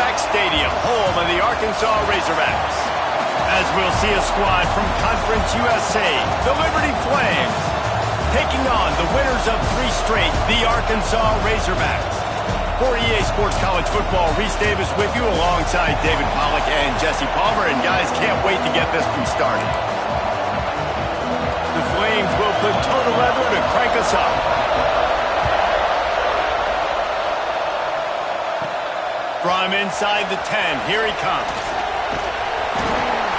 Razorback Stadium, home of the Arkansas Razorbacks. As we'll see a squad from Conference USA, the Liberty Flames, taking on the winners of 3 straight, the Arkansas Razorbacks. For EA Sports College Football, Reese Davis with you alongside David Pollack and Jesse Palmer. And guys, can't wait to get this one started. The Flames will put total leather to crank us up. From inside the 10, here he comes.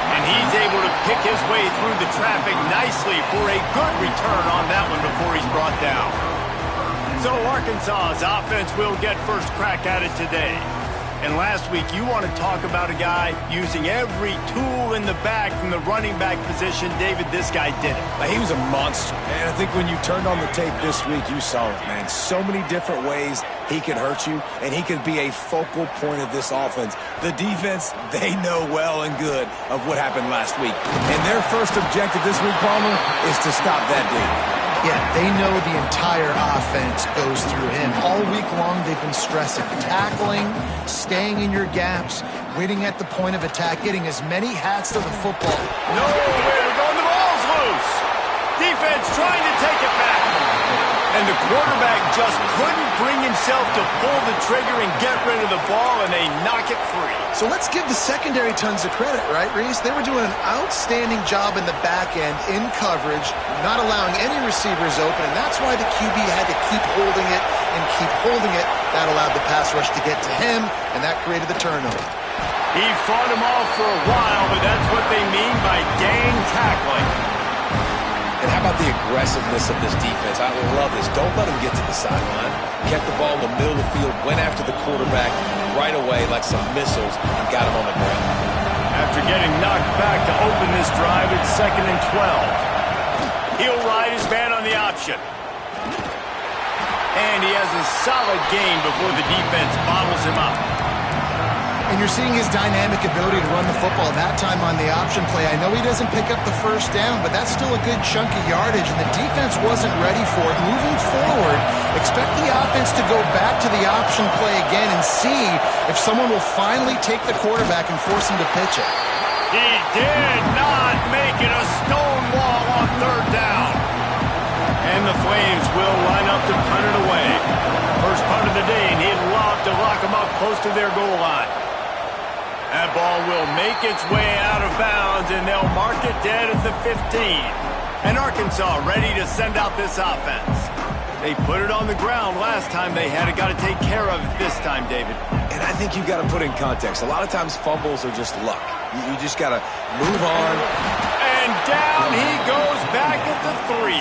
And he's able to pick his way through the traffic nicely for a good return on that one before he's brought down. So Arkansas's offense will get first crack at it today. And last week, you want to talk about a guy using every tool in the bag from the running back position. David, this guy did it. He was a monster. And I think when you turned on the tape this week, you saw it, man. So many different ways he can hurt you, and he can be a focal point of this offense. The defense, they know well and good of what happened last week. And their first objective this week, Palmer, is to stop that dude. Yeah, they know the entire offense goes through him. All week long, they've been stressing tackling, staying in your gaps, waiting at the point of attack, getting as many hats to the football. Nowhere to go, and the ball's loose. Defense trying to take it back. And the quarterback just couldn't bring himself to pull the trigger and get rid of the ball, and they knock it free. So let's give the secondary tons of credit, right, Reese? They were doing an outstanding job in the back end, in coverage, not allowing any receivers open, and that's why the QB had to keep holding it and keep holding it. That allowed the pass rush to get to him, and that created the turnover. He fought him off for a while, but that's what they mean by gang tackling. And how about the aggressiveness of this defense? I love this. Don't let him get to the sideline. Kept the ball in the middle of the field, went after the quarterback right away like some missiles, and got him on the ground. After getting knocked back to open this drive, it's 2nd and 12. He'll ride his man on the option. And he has a solid gain before the defense bottles him up. And you're seeing his dynamic ability to run the football that time on the option play. I know he doesn't pick up the first down, but that's still a good chunk of yardage, and the defense wasn't ready for it. Moving forward, expect the offense to go back to the option play again and see if someone will finally take the quarterback and force him to pitch it. He did not make it a stone wall on 3rd down. And the Flames will line up to punt it away. First punt of the day, and he'd love to lock them up close to their goal line. That ball will make its way out of bounds, and they'll mark it dead at the 15. And Arkansas ready to send out this offense. They put it on the ground last time. They had got to take care of it this time, David. And I think you've got to put in context. A lot of times fumbles are just luck. You just got to move on. And down he goes back at the 3.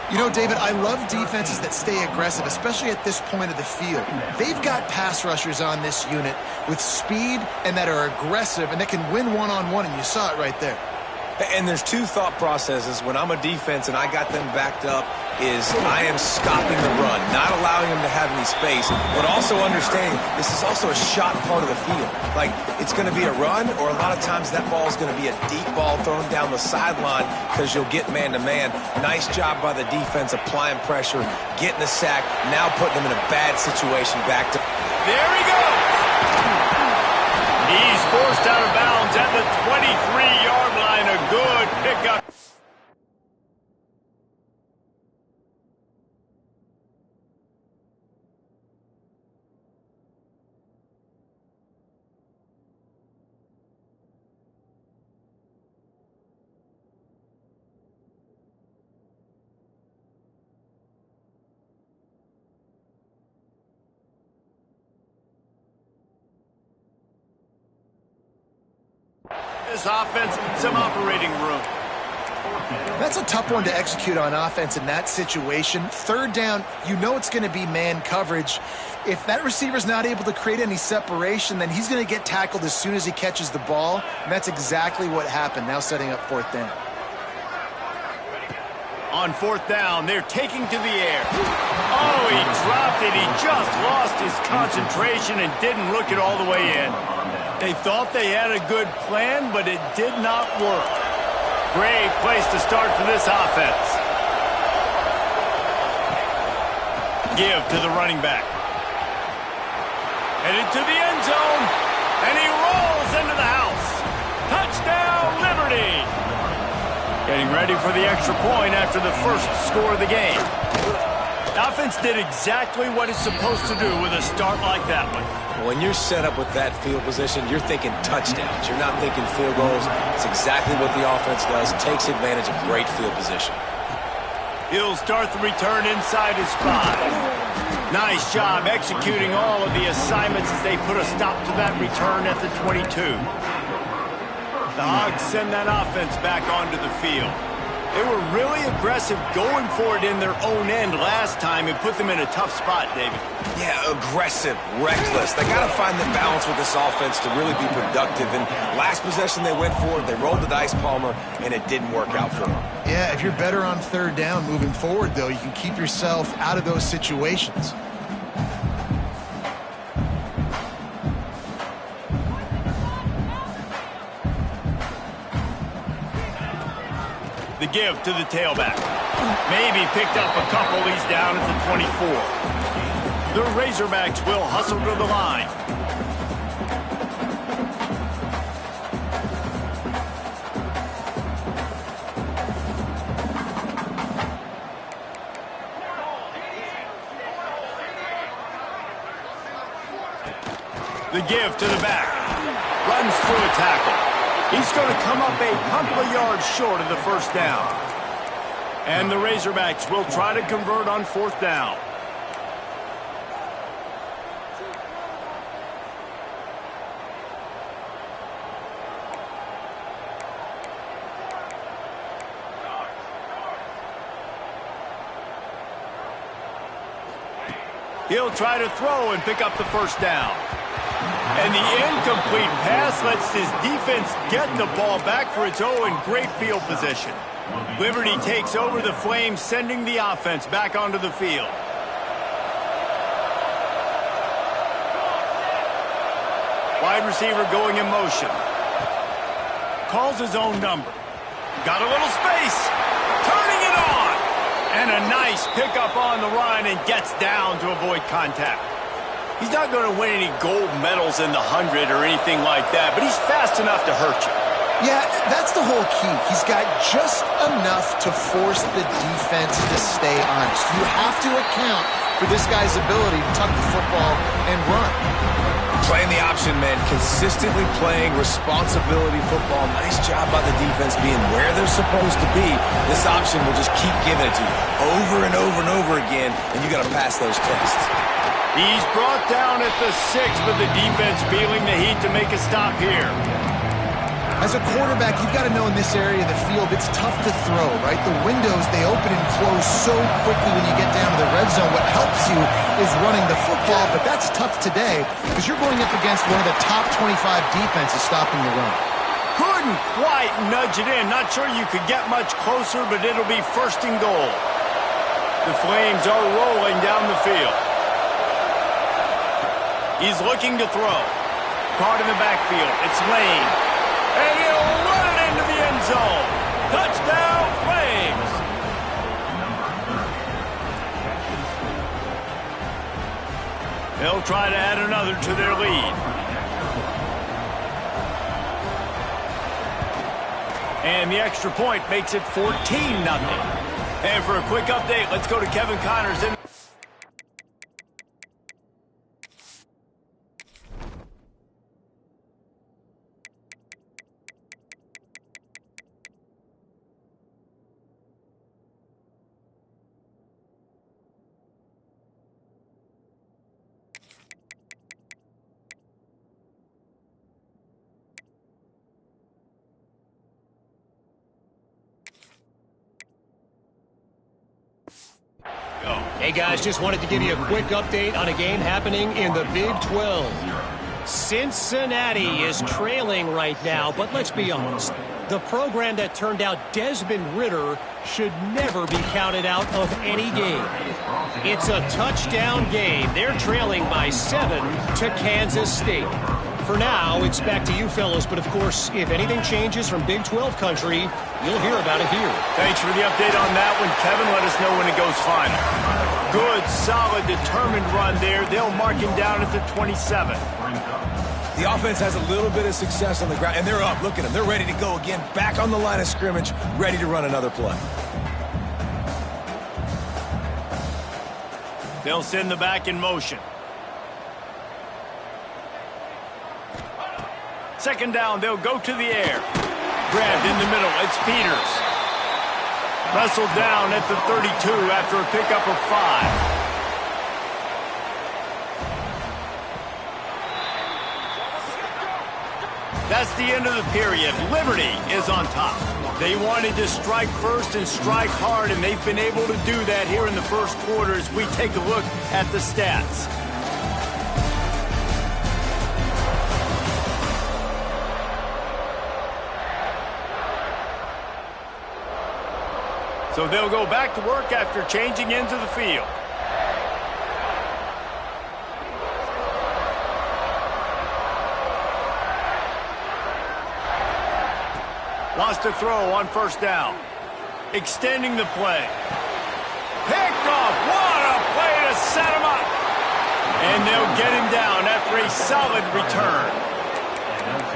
You know, David, I love defenses that stay aggressive, especially at this point of the field. They've got pass rushers on this unit with speed and that are aggressive and that can win one-on-one, and you saw it right there. And there's 2 thought processes when I'm a defense and I got them backed up is I am stopping the run, not allowing them to have any space, but also understanding this is also a shot part of the field. Like, it's going to be a run, or a lot of times that ball is going to be a deep ball thrown down the sideline because you'll get man-to-man. Nice job by the defense applying pressure, getting the sack, now putting them in a bad situation back to... There he goes! He's forced out of bounds at the 23-yard line. A good pickup. This offense, some operating room. That's a tough one to execute on offense in that situation. 3rd down, you know it's going to be man coverage. If that receiver's not able to create any separation, then he's going to get tackled as soon as he catches the ball. And that's exactly what happened, now setting up 4th down. On 4th down, they're taking to the air. Oh, he dropped it. He just lost his concentration and didn't look it all the way in. They thought they had a good plan, but it did not work. Great place to start for this offense. Give to the running back. Headed to the end zone, and he rolls into the house. Touchdown, Liberty! Getting ready for the extra point after the first score of the game. The offense did exactly what it's supposed to do with a start like that one. When you're set up with that field position, you're thinking touchdowns. You're not thinking field goals. It's exactly what the offense does. Takes advantage of great field position. He'll start the return inside his 5. Nice job executing all of the assignments as they put a stop to that return at the 22. The Hogs send that offense back onto the field. They were really aggressive going for it in their own end last time and put them in a tough spot, David. Yeah, aggressive, reckless. They got to find the balance with this offense to really be productive. And last possession they went for it, they rolled the dice, Palmer, and it didn't work out for them. Yeah, if you're better on third down moving forward, though, you can keep yourself out of those situations. The give to the tailback. Maybe picked up a couple. He's down at the 24. The Razorbacks will hustle to the line. The give to the back. Runs through a tackle. He's going to come up a couple of yards short of the first down. And the Razorbacks will try to convert on fourth down. He'll try to throw and pick up the first down. And the incomplete pass lets his defense get the ball back for its own great field position. Liberty takes over the Flames, sending the offense back onto the field. Wide receiver going in motion. Calls his own number. Got a little space. Turning it on. And a nice pickup on the run and gets down to avoid contact. He's not going to win any gold medals in the 100 or anything like that, but he's fast enough to hurt you. Yeah, that's the whole key. He's got just enough to force the defense to stay honest. You have to account for this guy's ability to tuck the football and run. Playing the option, man. Consistently playing responsibility football. Nice job by the defense being where they're supposed to be. This option will just keep giving it to you over and over and over again, and you got to pass those tests. He's brought down at the 6, but the defense feeling the heat to make a stop here. As a quarterback, you've got to know in this area of the field, it's tough to throw, right? The windows, they open and close so quickly when you get down to the red zone. What helps you is running the football, but that's tough today because you're going up against one of the top 25 defenses stopping the run. Couldn't quite nudge it in. Not sure you could get much closer, but it'll be first and goal. The Flames are rolling down the field. He's looking to throw. Caught in the backfield. It's Lane. And he'll run it into the end zone. Touchdown, Flames. They'll try to add another to their lead. And the extra point makes it 14-0. And for a quick update, let's go to Kevin Connors in. Hey guys, just wanted to give you a quick update on a game happening in the Big 12. Cincinnati is trailing right now, but let's be honest. The program that turned out Desmond Ridder should never be counted out of any game. It's a touchdown game. They're trailing by 7 to Kansas State. For now, it's back to you fellows, but of course, if anything changes from Big 12 country, you'll hear about it here. Thanks for the update on that one, Kevin. Let us know when it goes final. Good, solid, determined run there. They'll mark him down at the 27. The offense has a little bit of success on the ground, and they're up. Look at them. They're ready to go again. Back on the line of scrimmage, ready to run another play. They'll send the back in motion. Second down, they'll go to the air. Grabbed in the middle, it's Peters. Wrestled down at the 32 after a pickup of 5. That's the end of the period. Liberty is on top. They wanted to strike first and strike hard, and they've been able to do that here in the first quarter as we take a look at the stats. So they'll go back to work after changing into the field. Lost a throw on first down. Extending the play. Picked off. What a play to set him up. And they'll get him down after a solid return.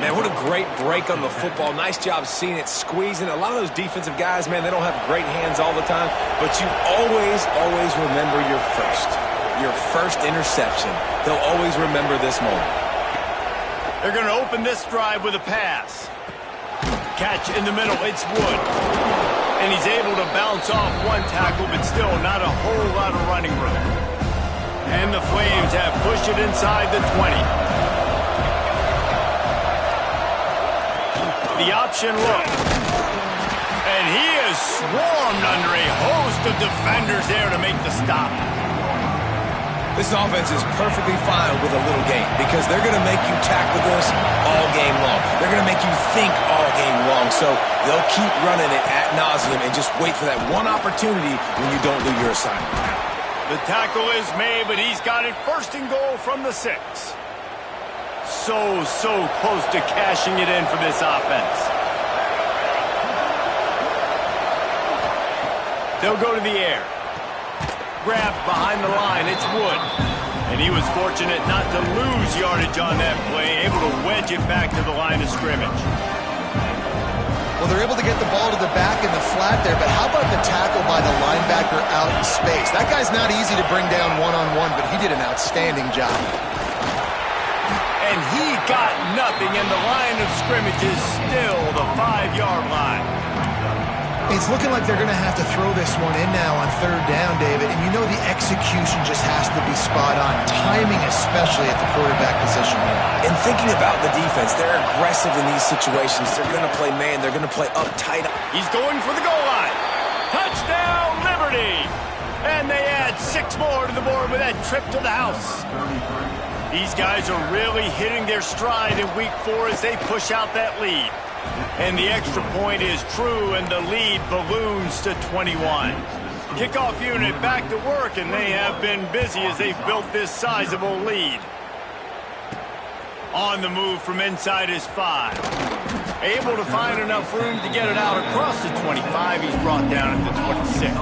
Man, what a great break on the football. Nice job seeing it, squeezing. A lot of those defensive guys, man, they don't have great hands all the time, but you always remember your first interception. They'll always remember this moment. They're going to open this drive with a pass. Catch in the middle, it's Wood. And he's able to bounce off one tackle, but still not a whole lot of running room. And the Flames have pushed it inside the 20. The option look. And he is swarmed under a host of defenders there to make the stop. This offense is perfectly fine with a little game because they're going to make you tackle this all game long. They're going to make you think all game long. So they'll keep running it ad nauseum and just wait for that one opportunity when you don't do your assignment. The tackle is made, but he's got it first and goal from the 6. So close to cashing it in for this offense. They'll go to the air. Grabbed behind the line, it's Wood. And he was fortunate not to lose yardage on that play, able to wedge it back to the line of scrimmage. Well, they're able to get the ball to the back in the flat there, but how about the tackle by the linebacker out in space? That guy's not easy to bring down one-on-one, but he did an outstanding job. And he got nothing, and the line of scrimmage is still the 5-yard line. It's looking like they're going to have to throw this one in now on third down, David, and you know the execution just has to be spot on, timing especially at the quarterback position here. And thinking about the defense, they're aggressive in these situations. They're going to play man. They're going to play uptight. He's going for the goal line. Touchdown, Liberty! And they add 6 more to the board with that trip to the house. These guys are really hitting their stride in week 4 as they push out that lead. And the extra point is true, and the lead balloons to 21. Kickoff unit back to work, and they have been busy as they've built this sizable lead. On the move from inside his 5. Able to find enough room to get it out across the 25. He's brought down at the 26.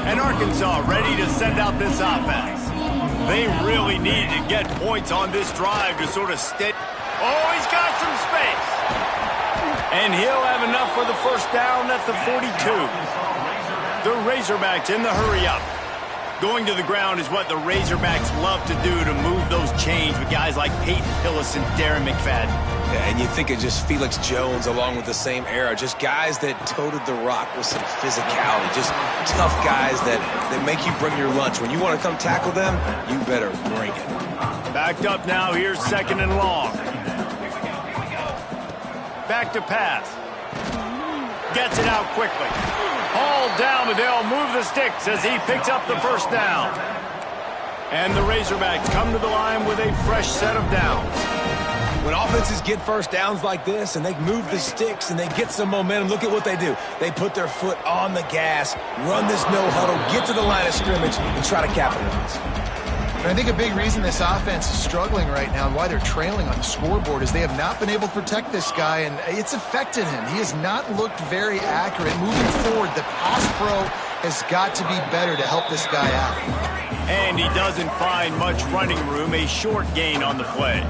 And Arkansas ready to send out this offense. They really need to get points on this drive to sort of stay. Oh, he's got some space. And he'll have enough for the first down at the 42. The Razorbacks in the hurry-up. Going to the ground is what the Razorbacks love to do to move those chains with guys like Peyton Hillis and Darren McFadden. Yeah, and you think of just Felix Jones along with the same era. Just guys that toted the rock with some physicality. Just tough guys that make you bring your lunch. When you want to come tackle them, you better bring it. Backed up now, here's second and long. Back to pass. Gets it out quickly. Hauled down, but they'll move the sticks as he picks up the first down. And the Razorbacks come to the line with a fresh set of downs. When offenses get first downs like this and they move the sticks and they get some momentum, look at what they do. They put their foot on the gas, run this no huddle, get to the line of scrimmage, and try to capitalize. And I think a big reason this offense is struggling right now and why they're trailing on the scoreboard is they have not been able to protect this guy, and it's affected him. He has not looked very accurate. Moving forward, the pass pro has got to be better to help this guy out. And he doesn't find much running room, a short gain on the play.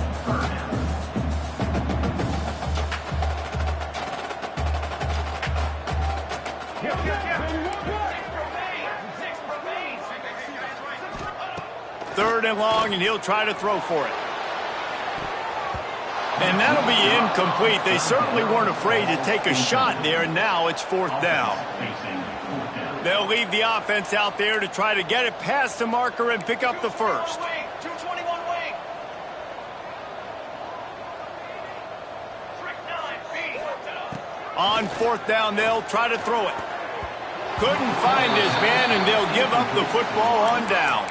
Third and long, and he'll try to throw for it. And that'll be incomplete. They certainly weren't afraid to take a shot there, and now it's fourth down. They'll leave the offense out there to try to get it past the marker and pick up the first. On fourth down, they'll try to throw it. Couldn't find his man, and they'll give up the football on downs.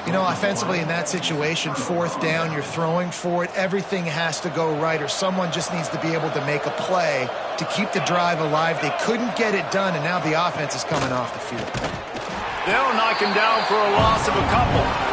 You know, offensively in that situation, fourth down, you're throwing for it. Everything has to go right, or someone just needs to be able to make a play to keep the drive alive. They couldn't get it done, and now the offense is coming off the field. They'll knock him down for a loss of a couple.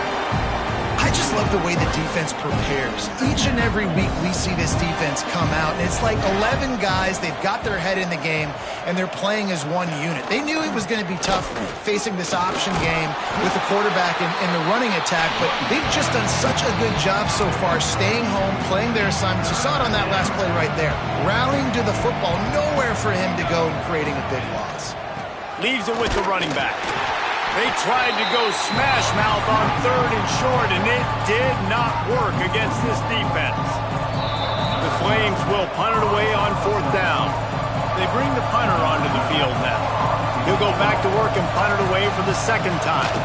I just love the way the defense prepares. Each and every week we see this defense come out, and it's like 11 guys. They've got their head in the game, and they're playing as one unit. They knew it was going to be tough facing this option game with the quarterback in the running attack, but they've just done such a good job so far staying home, playing their assignments. You saw it on that last play right there. Rallying to the football, nowhere for him to go and creating a big loss. Leaves it with the running back. They tried to go smash mouth on third and short, and it did not work against this defense. The Flames will punt it away on fourth down. They bring the punter onto the field now. He'll go back to work and punt it away for the second time.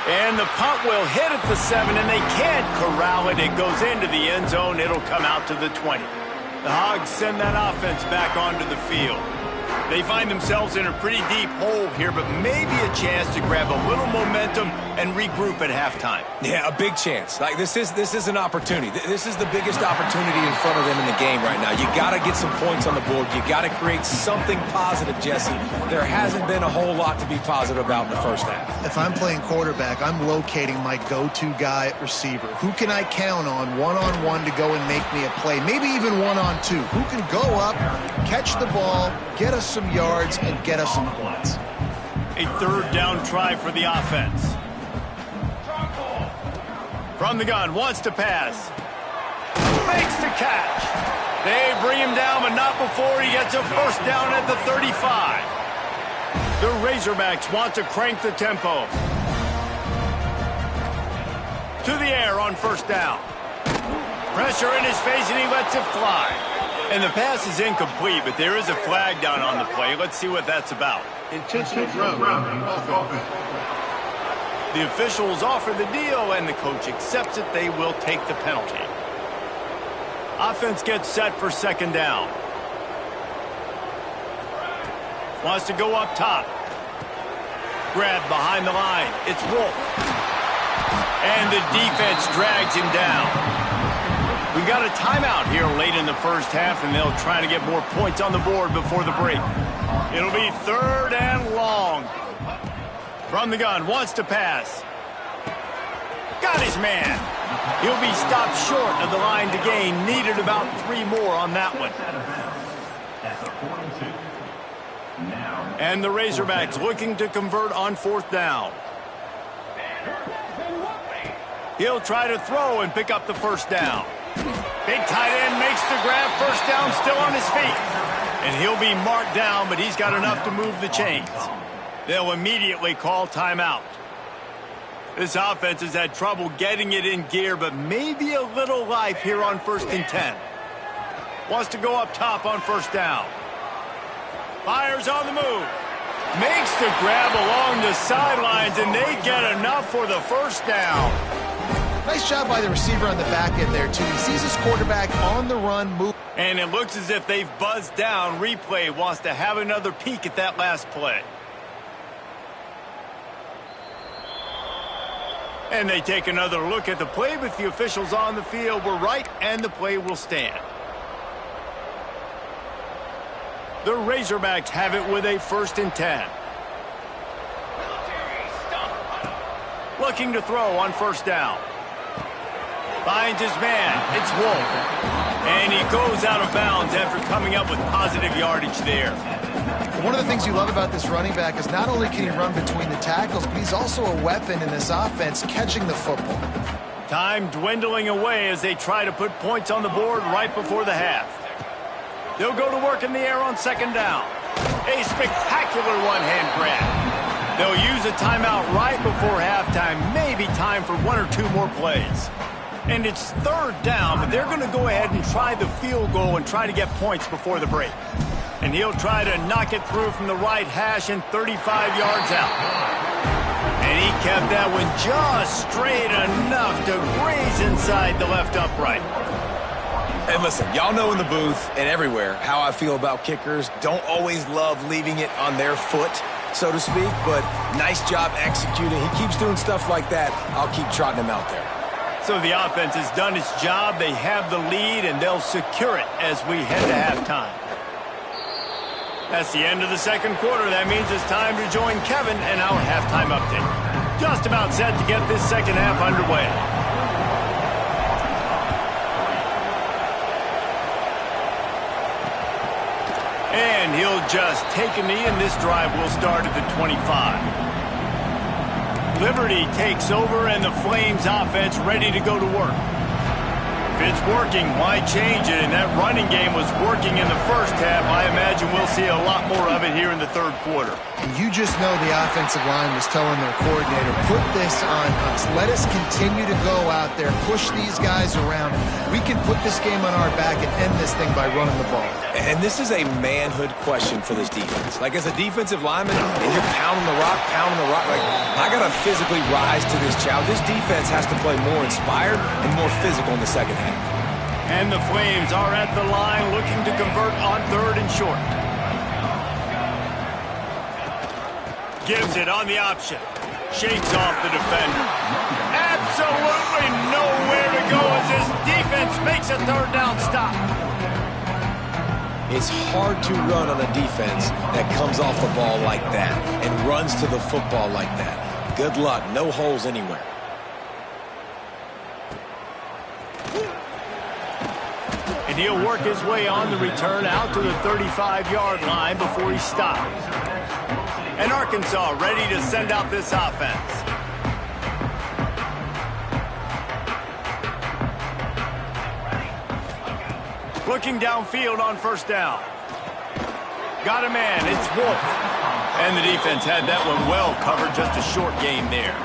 And the punt will hit at the 7, and they can't corral it. It goes into the end zone. It'll come out to the 20. The Hogs send that offense back onto the field. They find themselves in a pretty deep hole here, but maybe a chance to grab a little momentum and regroup at halftime. Yeah, a big chance. Like this is an opportunity. This is the biggest opportunity in front of them in the game right now. You got to get some points on the board. You got to create something positive, Jesse. There hasn't been a whole lot to be positive about in the first half. If I'm playing quarterback, I'm locating my go-to guy at receiver. Who can I count on one-on-one to go and make me a play? Maybe even one-on-two. Who can go up, catch the ball, get us some yards, and get us some points. A third down try for the offense. From the gun, wants to pass. Makes the catch. They bring him down, but not before he gets a first down at the 35. The Razorbacks want to crank the tempo. To the air on first down. Pressure in his face, and he lets it fly. And the pass is incomplete, but there is a flag down on the play. Let's see what that's about. Intentional grounding. The officials offer the deal, and the coach accepts it. They will take the penalty. Offense gets set for second down. Wants to go up top. Grab behind the line. It's Wolf. And the defense drags him down. We got a timeout here late in the first half, and they'll try to get more points on the board before the break. It'll be third and long. From the gun, wants to pass. Got his man. He'll be stopped short of the line to gain. Needed about 3 more on that one. And the Razorbacks looking to convert on fourth down. He'll try to throw and pick up the first down. Big tight end makes the grab, first down, still on his feet. And he'll be marked down, but he's got enough to move the chains. They'll immediately call timeout. This offense has had trouble getting it in gear, but maybe a little life here on 1st and 10. Wants to go up top on first down. Fires on the move. Makes the grab along the sidelines, and they get enough for the first down. Nice job by the receiver on the back end there, too. He sees his quarterback on the run, move. And it looks as if they've buzzed down. Replay wants to have another peek at that last play. And they take another look at the play, but the officials on the field were right, and the play will stand. The Razorbacks have it with a 1st and 10. Looking to throw on first down. Finds his man. It's Wolf. And he goes out of bounds after coming up with positive yardage there. One of the things you love about this running back is not only can he run between the tackles, but he's also a weapon in this offense catching the football. Time dwindling away as they try to put points on the board right before the half. They'll go to work in the air on second down. A spectacular one-hand grab. They'll use a timeout right before halftime, maybe time for one or two more plays. And it's third down, but they're going to go ahead and try the field goal and try to get points before the break. And he'll try to knock it through from the right hash and 35 yards out. And he kept that one just straight enough to graze inside the left upright. And listen, y'all know in the booth and everywhere how I feel about kickers. Don't always love leaving it on their foot, so to speak, but nice job executing. He keeps doing stuff like that. I'll keep trotting him out there. So the offense has done its job. They have the lead, and they'll secure it as we head to halftime. That's the end of the second quarter. That means it's time to join Kevin and our halftime update. Just about set to get this second half underway. And he'll just take a knee, and this drive will start at the 25. Liberty takes over, and the Flames offense ready to go to work. If it's working, why change it? And that running game was working in the first half. I imagine we'll see a lot more of it here in the third quarter. And you just know the offensive line was telling their coordinator, put this on us. Let us continue to go out there, push these guys around. We can put this game on our back and end this thing by running the ball. And this is a manhood question for this defense. Like, as a defensive lineman, and you're pounding the rock, like, I got to physically rise to this challenge. This defense has to play more inspired and more physical in the second half. And the Flames are at the line looking to convert on third and short. Gives it on the option. Shakes off the defender. Absolutely nowhere to go as this defense makes a third down stop. It's hard to run on a defense that comes off the ball like that and runs to the football like that. Good luck. No holes anywhere. And he'll work his way on the return out to the 35-yard line before he stops. And Arkansas ready to send out this offense. Looking downfield on first down. Got a man, it's Wolf. And the defense had that one well covered, just a short gain there.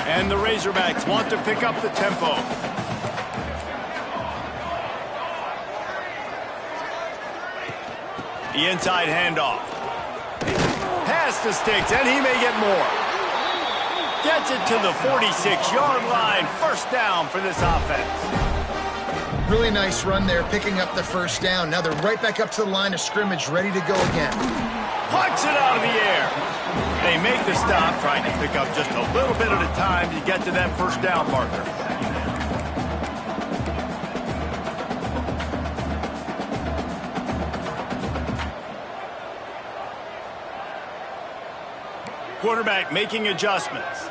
And the Razorbacks want to pick up the tempo. The inside handoff. Pass to Sticks, and he may get more. Gets it to the 46-yard line. First down for this offense. Really nice run there, picking up the first down. Now they're right back up to the line of scrimmage, ready to go again. Plucks it out of the air. They make the stop, trying to pick up just a little bit at a time to get to that first down marker. Quarterback making adjustments.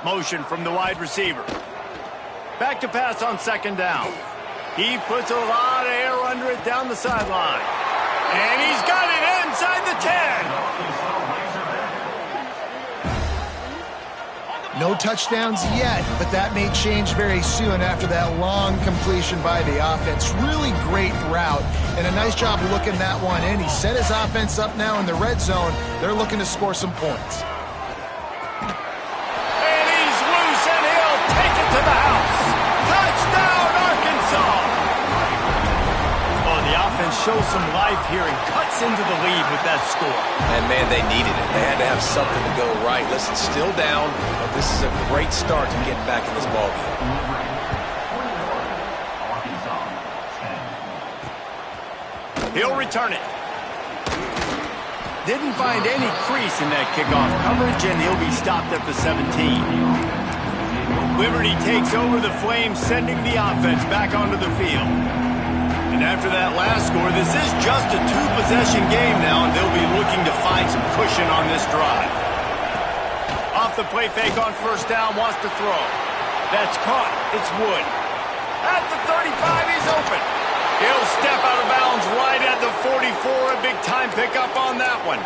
Motion from the wide receiver. Back to pass on second down. He puts a lot of air under it down the sideline. And he's got it inside the 10. No touchdowns yet, but that may change very soon after that long completion by the offense. Really great route, and a nice job looking that one in. He set his offense up now in the red zone. They're looking to score some points. And he's loose, and he'll take it to the house. Touchdown, Arkansas! Oh, the offense shows some life here and cuts into the lead with that score. And, man, they needed it. They had to have something to go right. Listen, still down, but this is a great start to getting back in this ballgame. He'll return it. Didn't find any crease in that kickoff coverage, and he'll be stopped at the 17. Liberty takes over the Flames, sending the offense back onto the field. And after that last score, this is just a two-possession game now, and they'll be looking to find some cushion on this drive. Off the play fake on first down, wants to throw. That's caught. It's Wood. At the 35, he's open. He'll step out of bounds right at the 44. A big-time pickup on that one.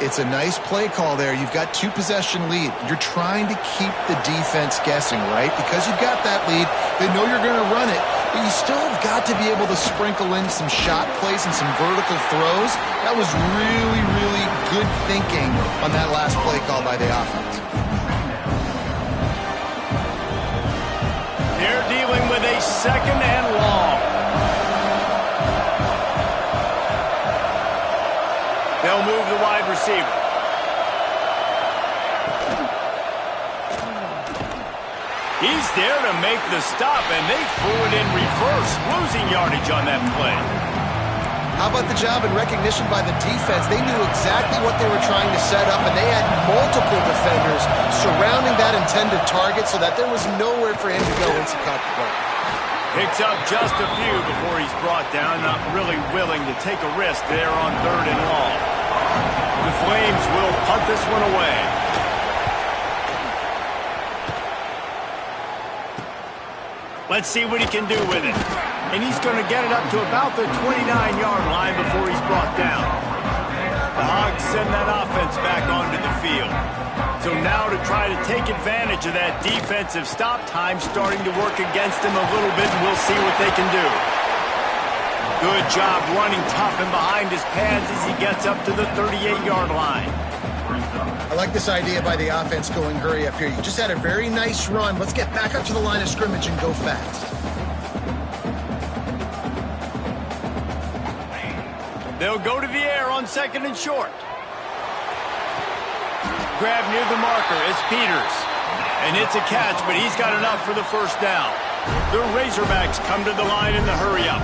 It's a nice play call there. You've got 2-possession lead. You're trying to keep the defense guessing, right? Because you've got that lead, they know you're going to run it, but you still have got to be able to sprinkle in some shot plays and some vertical throws. That was really, really good thinking on that last play call by the offense. They're dealing with a second and long. They'll move the wide receiver. He's there to make the stop, and they threw it in reverse, losing yardage on that play. How about the job and recognition by the defense? They knew exactly what they were trying to set up, and they had multiple defenders surrounding that intended target so that there was nowhere for him to go once he caught the ball. Picks up just a few before he's brought down, not really willing to take a risk there on 3rd and long. The Flames will punt this one away. Let's see what he can do with it. And he's going to get it up to about the 29-yard line before he's brought down. The Hogs send that offense back onto the field. So now to try to take advantage of that defensive stop time starting to work against him a little bit, and we'll see what they can do. Good job running tough and behind his pads as he gets up to the 38-yard line. I like this idea by the offense going hurry up here. You just had a very nice run. Let's get back up to the line of scrimmage and go fast. They'll go to the air on 2nd and short. Grab near the marker. It's Peters. And it's a catch, but he's got enough for the first down. The Razorbacks come to the line in the hurry-up.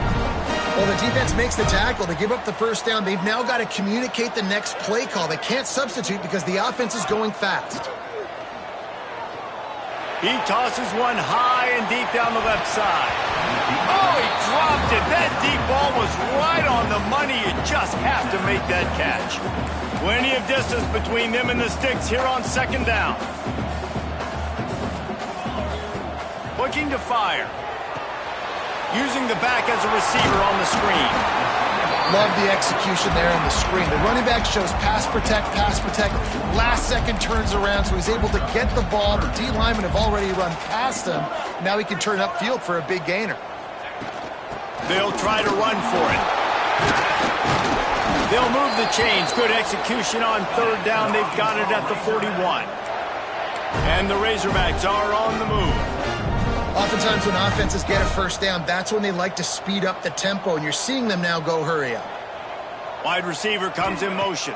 Well, the defense makes the tackle. They give up the first down. They've now got to communicate the next play call. They can't substitute because the offense is going fast. He tosses one high and deep down the left side. Oh, he dropped it. That deep ball was right on the money. You just have to make that catch. Plenty of distance between them and the sticks here on 2nd down. Looking to fire. Using the back as a receiver on the screen. Love the execution there on the screen. The running back shows pass protect, pass protect. Last second turns around, so he's able to get the ball. The D linemen have already run past him. Now he can turn upfield for a big gainer. They'll try to run for it. They'll move the chains. Good execution on 3rd down. They've got it at the 41. And the Razorbacks are on the move. Oftentimes when offenses get a first down, that's when they like to speed up the tempo, and you're seeing them now go hurry up. Wide receiver comes in motion.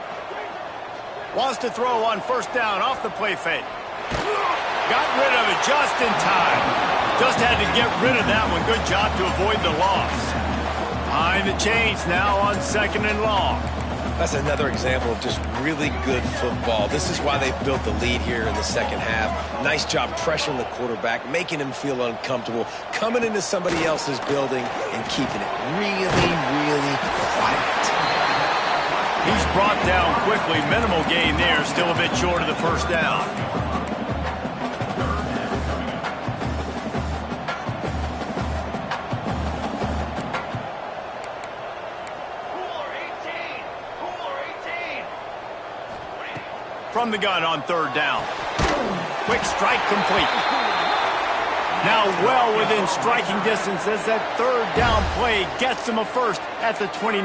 Wants to throw on 1st down off the play fake. Got rid of it just in time. Just had to get rid of that one. Good job to avoid the loss. Behind the chains now on 2nd and long. That's another example of just really good football. This is why they built the lead here in the second half. Nice job pressuring the quarterback, making him feel uncomfortable, coming into somebody else's building and keeping it really, really quiet. He's brought down quickly. Minimal gain there. Still a bit short of the first down. From the gun on 3rd down. Quick strike complete. Now well within striking distance as that 3rd down play gets him a first at the 29.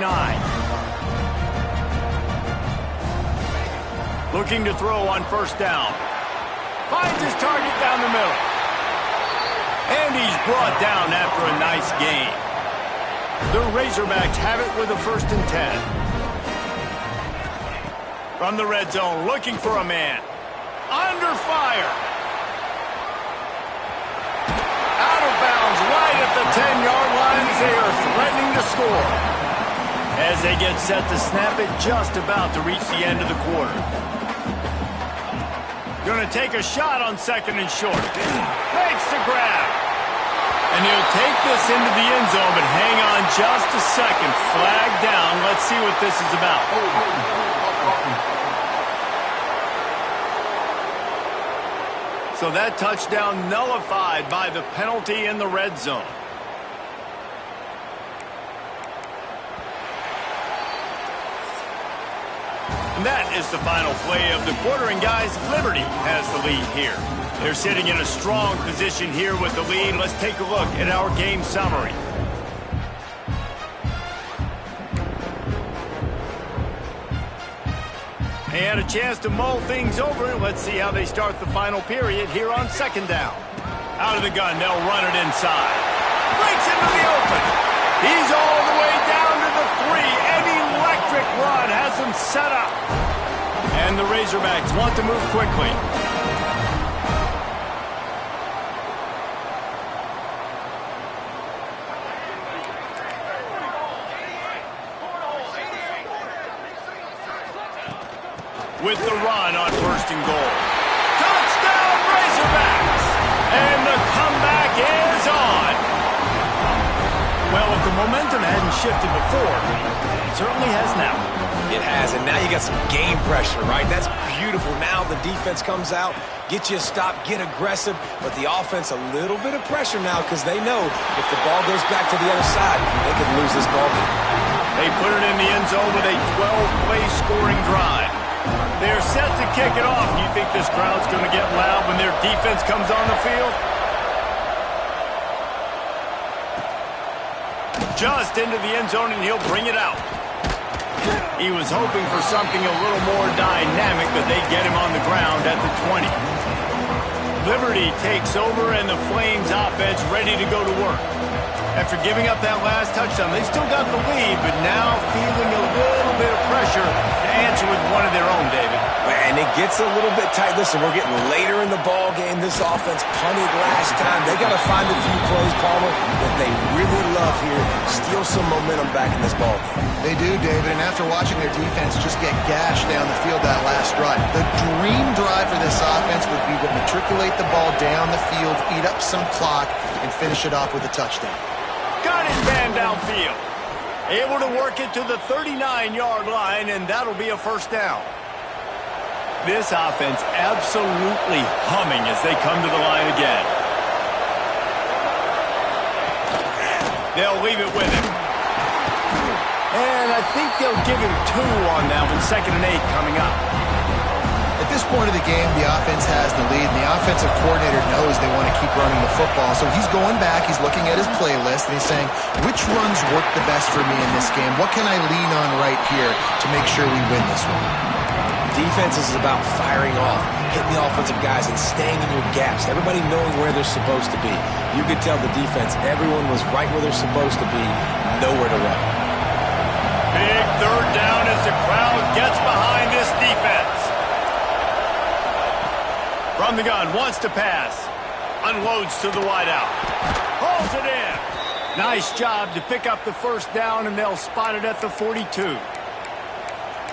Looking to throw on 1st down. Finds his target down the middle. And he's brought down after a nice gain. The Razorbacks have it with a 1st and 10. From the red zone, looking for a man. Under fire. Out of bounds, right at the 10-yard line as they are threatening to score. As they get set to snap it, just about to reach the end of the quarter. Going to take a shot on 2nd and short. Makes the grab. And he'll take this into the end zone, but hang on just a second. Flag down. Let's see what this is about. So that touchdown nullified by the penalty in the red zone. And that is the final play of the quarter. And guys, Liberty has the lead here. They're sitting in a strong position here with the lead. Let's take a look at our game summary. They had a chance to mull things over. Let's see how they start the final period here on second down. Out of the gun, they'll run it inside. Breaks into the open. He's all the way down to the 3. An electric run has him set up. And the Razorbacks want to move quickly. With the run on first and goal. Touchdown, Razorbacks! And the comeback is on. Well, if the momentum hadn't shifted before, it certainly has now. It has, and now you got some game pressure, right? That's beautiful. Now the defense comes out, get you a stop, get aggressive, but the offense a little bit of pressure now because they know if the ball goes back to the other side, they could lose this ball game. They put it in the end zone with a 12-play scoring drive. They're set to kick it off. Do you think this crowd's going to get loud when their defense comes on the field? Just into the end zone, and he'll bring it out. He was hoping for something a little more dynamic, but they get him on the ground at the 20. Liberty takes over, and the Flames offense ready to go to work. After giving up that last touchdown, they still got the lead, but now feeling a little bit of pressure to answer with one of their own, David. And it gets a little bit tight. Listen, we're getting later in the ball game. This offense punted last time. They got to find a few plays, Palmer, that they really love here. Steal some momentum back in this ball game. They do, David, and after watching their defense just get gashed down the field that last drive, the dream drive for this offense would be to matriculate the ball down the field, eat up some clock, and finish it off with a touchdown. Got his man downfield. Able to work it to the 39-yard line, and that'll be a first down. This offense absolutely humming as they come to the line again. They'll leave it with him. And I think they'll give him 2 on that one. 2nd and 8 coming up. At this point of the game, the offense has the lead, and the offensive coordinator knows they want to keep running the football. So he's going back, he's looking at his playlist, and he's saying, which runs work the best for me in this game? What can I lean on right here to make sure we win this one? Defense is about firing off, hitting the offensive guys, and staying in your gaps. Everybody knowing where they're supposed to be. You could tell the defense, everyone was right where they're supposed to be, nowhere to run. Big third down as the crowd gets behind this defense. From the gun, wants to pass. Unloads to the wideout. Pulls it in. Nice job to pick up the first down, and they'll spot it at the 42.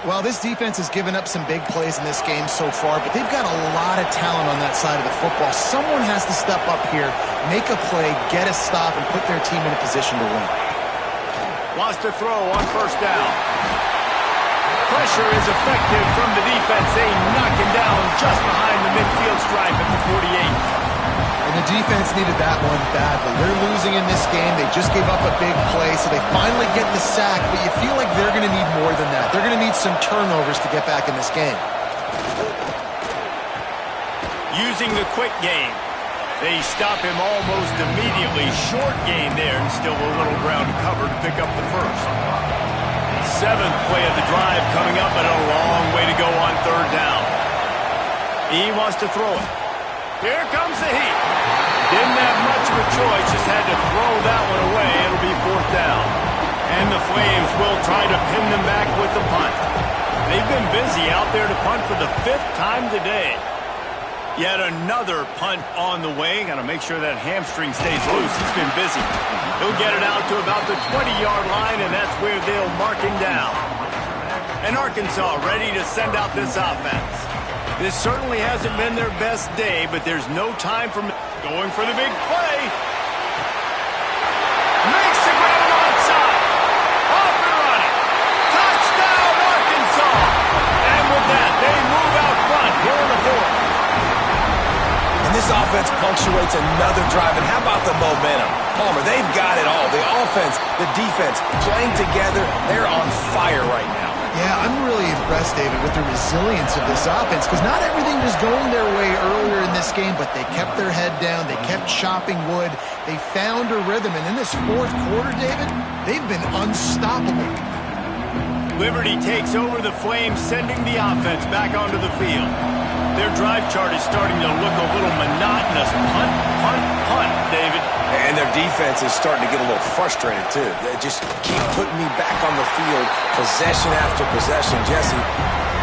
Well, this defense has given up some big plays in this game so far, but they've got a lot of talent on that side of the football. Someone has to step up here, make a play, get a stop, and put their team in a position to win. Wants to throw on first down. Pressure is effective from the defense. They knock him down just behind the midfield stripe at the 48. And the defense needed that one badly. They're losing in this game. They just gave up a big play, so they finally get the sack, but you feel like they're going to need more than that. They're going to need some turnovers to get back in this game. Using the quick game. They stop him almost immediately. Short gain there, and still a little ground to cover to pick up the first. 7th play of the drive coming up, but a long way to go on third down. He wants to throw it. Here comes the heat. Didn't have much of a choice, just had to throw that one away. It'll be 4th down. And the Flames will try to pin them back with the punt. They've been busy out there to punt for the 5th time today. Yet another punt on the way. Got to make sure that hamstring stays loose. He's been busy. He'll get it out to about the 20-yard line, and that's where they'll mark him down. And Arkansas ready to send out this offense. This certainly hasn't been their best day, but there's no time for going for the big play. Makes the grab onside. Off and running. Touchdown, Arkansas. And with that, they move out front here in the 4th. And this offense punctuates another drive. And how about the momentum? Palmer, they've got it all. The offense, the defense, playing together. They're on fire right now. Yeah, I'm really impressed, David, with the resilience of this offense because not everything was going their way earlier in this game, but they kept their head down. They kept chopping wood. They found a rhythm. And in this fourth quarter, David, they've been unstoppable. Liberty takes over the Flames, sending the offense back onto the field. Their drive chart is starting to look a little monotonous. Punt, punt, punt, David. And their defense is starting to get a little frustrated, too. They just keep putting me back on the field, possession after possession. Jesse,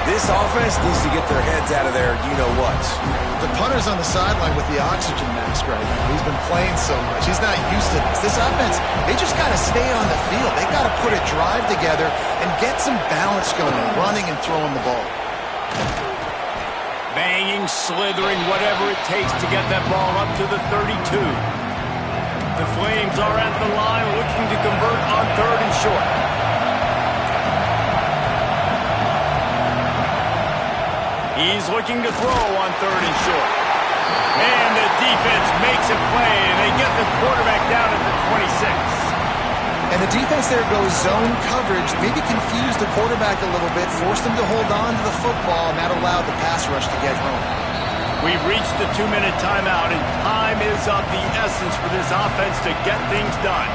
this offense needs to get their heads out of their you-know-whats. The punter's on the sideline with the oxygen mask right now. He's been playing so much. He's not used to this. This offense, they just got to stay on the field. They got to put a drive together and get some balance going, running and throwing the ball. Banging, slithering, whatever it takes to get that ball up to the 32. The Flames are at the line looking to convert on 3rd and short. He's looking to throw on 3rd and short. And the defense makes a play, and they get the quarterback down at the 26. And the defense there goes zone coverage, maybe confused the quarterback a little bit, forced him to hold on to the football, and that allowed the pass rush to get home. We've reached the 2-minute timeout, and time is of the essence for this offense to get things done.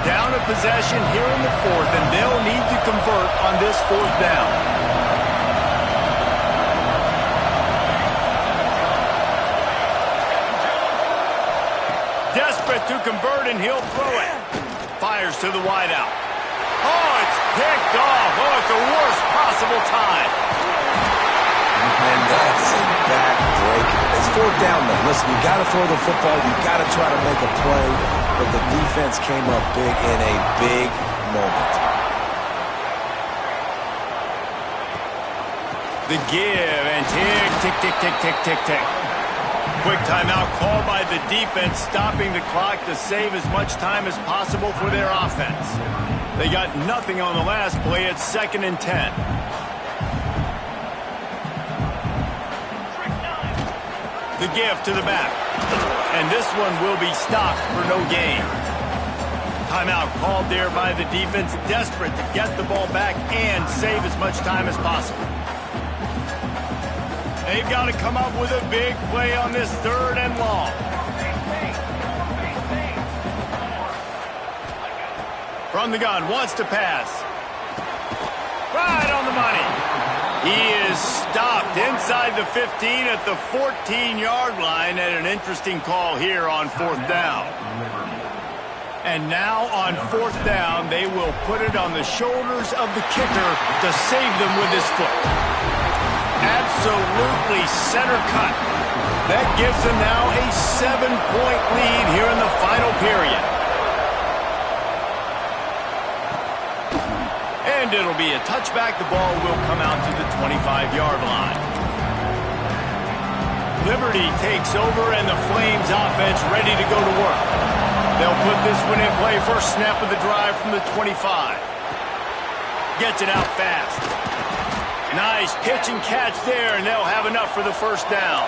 Down a possession here in the 4th, and they'll need to convert on this 4th down. Desperate to convert, and he'll throw it. Fires to the wideout. Oh, it's picked off. Oh, at the worst possible time. And that's a back-breaker. It's 4th down, though. Listen, you got to throw the football. You got to try to make a play. But the defense came up big in a big moment. The give, and tick, tick, tick, tick, tick, tick, tick. Quick timeout called by the defense, stopping the clock to save as much time as possible for their offense. They got nothing on the last play. It's 2nd and 10. The give to the back. And this one will be stopped for no gain. Timeout called there by the defense, desperate to get the ball back and save as much time as possible. They've got to come up with a big play on this 3rd and long. From the gun, wants to pass. Right on the money. He is stopped inside the 15 at the 14-yard line, and an interesting call here on 4th down. And now on 4th down, they will put it on the shoulders of the kicker to save them with his foot. Absolutely center cut. That gives them now a 7-point lead here in the final period. And it'll be a touchback. The ball will come out to the 25-yard line. Liberty takes over, and the Flames offense ready to go to work. They'll put this one in play. First snap of the drive from the 25. Gets it out fast. Nice pitch and catch there, and they'll have enough for the 1st down.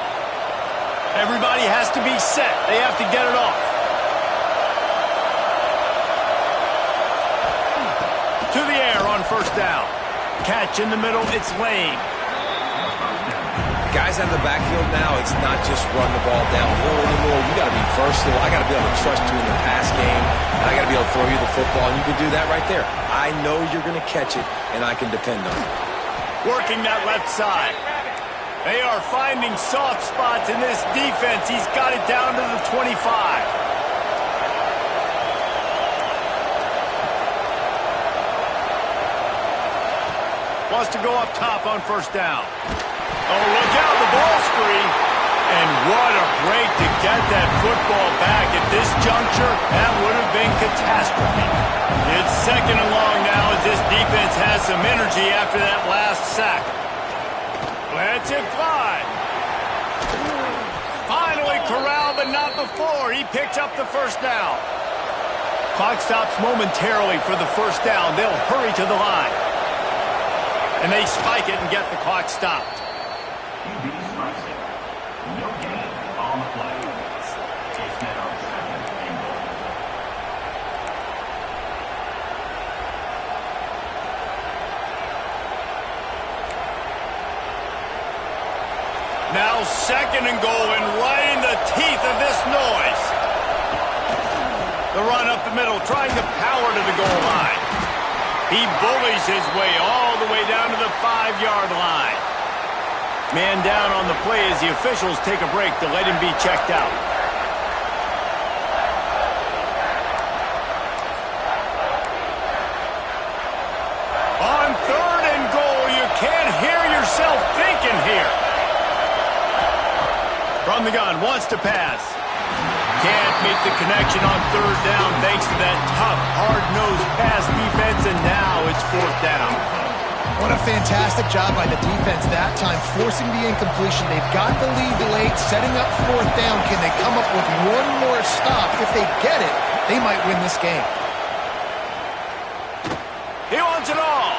Everybody has to be set. They have to get it off. To the air on 1st down. Catch in the middle. It's Lane. Guys out of the backfield now, it's not just run the ball downhill anymore. You got to be versatile. I got to be able to trust you in the pass game, and I got to be able to throw you the football, and you can do that right there. I know you're going to catch it, and I can depend on it. Working that left side. They are finding soft spots in this defense. He's got it down to the 25. Wants to go up top on 1st down. Oh, look out, the ball's free. And what a break to get that football back at this juncture. That would have been catastrophe. It's 2nd and long now as this defense has some energy after that last sack. Lets it fly. Finally corralled, but not before. He picks up the 1st down. Clock stops momentarily for the 1st down. They'll hurry to the line. And they spike it and get the clock stopped. Now 2nd and goal, and right in the teeth of this noise. The run up the middle, trying to power to the goal line. He bullies his way all the way down to the 5-yard line. Man down on the play as the officials take a break to let him be checked out. On 3rd and goal, you can't hear yourself thinking here. From the gun, wants to pass. Can't make the connection on 3rd down thanks to that tough, hard-nosed pass defense, and now it's 4th down. What a fantastic job by the defense that time, forcing the incompletion. They've got the lead late, setting up 4th down. Can they come up with one more stop? If they get it, they might win this game. He wants it all.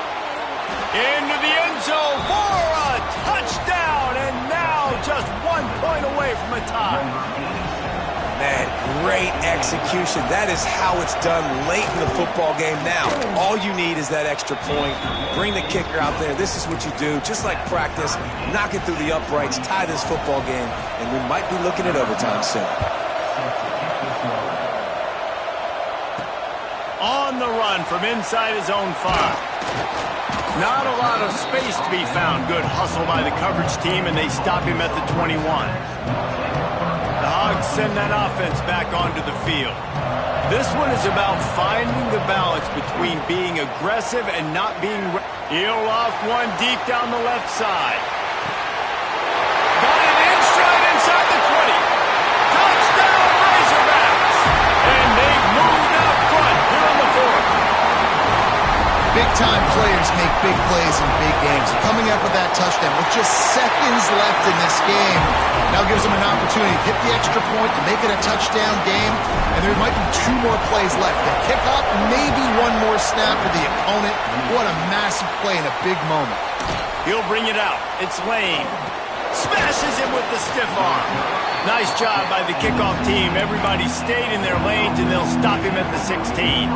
Into the end zone for a touchdown, and now just 1 point away from a tie. Man, great execution. That is how it's done late in the football game now. All you need is that extra point. Bring the kicker out there. This is what you do. Just like practice, knock it through the uprights, tie this football game, and we might be looking at overtime soon. On the run from inside his own 5. Not a lot of space to be found. Good hustle by the coverage team, and they stop him at the 21. The Hogs send that offense back onto the field. This one is about finding the balance between being aggressive and not being... He'll loft one deep down the left side. Got it in stride inside the 20. Touchdown, Razorbacks! And they've moved out front here on the 4th. Big-time players make big plays in big games. Coming up with that touchdown with just seconds left in this game now gives them an opportunity to hit the extra point, to make it a touchdown game, and there might be 2 more plays left. The kickoff, maybe 1 more snap for the opponent. What a massive play in a big moment. He'll bring it out. It's Lane. Smashes him with the stiff arm. Nice job by the kickoff team. Everybody stayed in their lanes, and they'll stop him at the 16.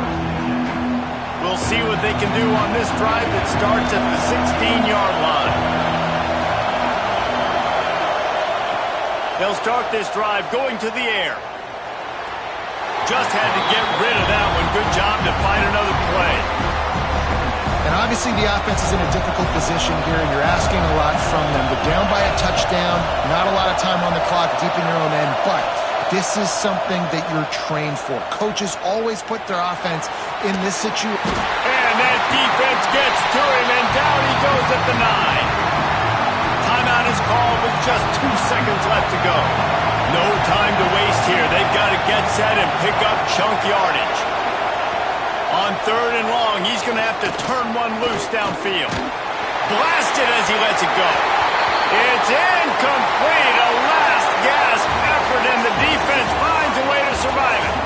We'll see what they can do on this drive that starts at the 16-yard line. They'll start this drive going to the air. Just had to get rid of that one. Good job to find another play. And obviously the offense is in a difficult position here, and you're asking a lot from them. They're down by a touchdown, not a lot of time on the clock, deep in your own end, but this is something that you're trained for. Coaches always put their offense in this situation. And that defense gets to him, and down he goes at the 9. Timeout is called with just 2 seconds left to go. No time to waste here. They've got to get set and pick up chunk yardage. On 3rd and long, he's going to have to turn one loose downfield. Blasted as he lets it go. It's incomplete. A last gasp effort, and the defense finds a way to survive it.